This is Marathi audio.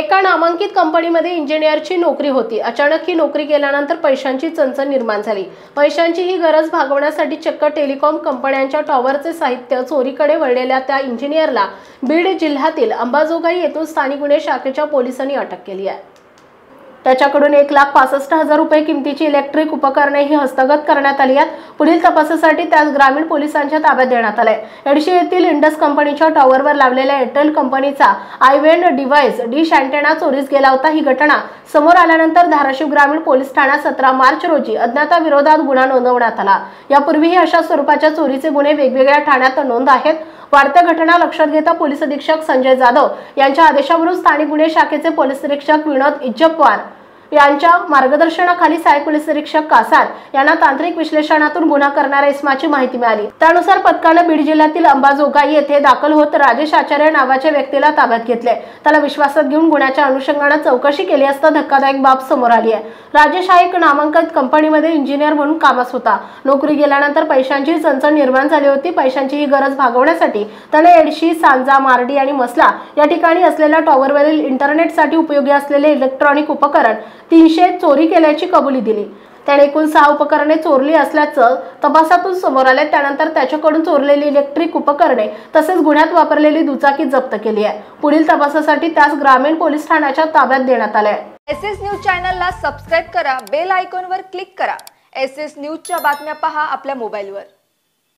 एका नामांकित कंपनीमध्ये इंजिनिअरची नोकरी होती। अचानक ही नोकरी गेल्यानंतर पैशांची चणचण निर्माण झाली। पैशांची ही गरज भागवण्यासाठी चक्क टेलिकॉम कंपन्यांच्या टॉवरचे साहित्य चोरीकडे वळलेल्या त्या इंजिनिअरला बीड जिल्ह्यातील अंबाजोगाई येथून स्थानिक गुन्हे शाखेच्या पोलिसांनी अटक केली आहे। त्याच्याकडून 1,65,000 रुपये किमतीची इलेक्ट्रिक उपकरणेही हस्तगत करण्यात आली आहेत। पुढील तपासासाठी त्यास ग्रामीण पोलिसांच्या ताब्यात देण्यात आले। एडशी येथील इंडस कंपनीच्या टॉवरवर लावलेल्या एअरटेल कंपनीचा आयवेंड डिव्हाइस डिश अँटेना चोरीस गेला होता। ही घटना समोर आल्यानंतर धाराशिव ग्रामीण पोलीस ठाण्यात 17 मार्च रोजी अज्ञाताविरोधात गुन्हा नोंदवण्यात आला। यापूर्वीही अशा स्वरूपाच्या चोरीचे गुन्हे वेगवेगळ्या ठाण्यात नोंद आहेत। वाढत्या घटना लक्षात घेता पोलीस अधीक्षक संजय जाधव यांच्या आदेशावरून स्थानिक गुन्हे शाखेचे पोलीस निरीक्षक विनोद इज्जपवार यांच्या मार्गदर्शनाखाली सहाय्यक पोलीस निरीक्षक कासार यांना तांत्रिक विश्लेषणातून गुन्हा करणाऱ्या इसमाची माहिती मिळाली। त्यानुसार पथकाने बीड जिल्ह्यातील अंबाजोगाई येथे दाखल होत राजेश आचार्य नावाच्या व्यक्तीला ताब्यात घेतले। त्याला विश्वासात घेऊन गुन्ह्याच्या अनुषंगाने चौकशी केली असता धक्कादायक बाब समोर आली आहे। राजेश हा एक नामांकित कंपनीमध्ये इंजिनियर म्हणून कामास होता। नोकरी गेल्यानंतर पैशांची चणचण निर्माण झाली होती। पैशांची ही गरज भागवण्यासाठी त्याने एडशी, सांजा, मार्डी आणि मसला या ठिकाणी असलेल्या टॉवरवरील इंटरनेटसाठी उपयोगी असलेले इलेक्ट्रॉनिक उपकरण 300 चोरी केल्याची कबुली दिली। त्याने एकूण 6 उपकरणे चोरली असल्याचं तपासातून समोर आले। त्यानंतर त्याच्याकडून चोरलेली इलेक्ट्रिक उपकरणे तसेच गुन्ह्यात वापरलेली दुचाकी जप्त केली आहे। पुढील तपासासाठी त्यास ग्रामीण पोलीस ठाण्याच्या ताब्यात देण्यात आले। एसएस न्यूज चॅनलला सबस्क्राइब करा, बेल आयकॉनवर क्लिक करा। एसएस न्यूजच्या बातम्या पहा आपल्या मोबाईलवर।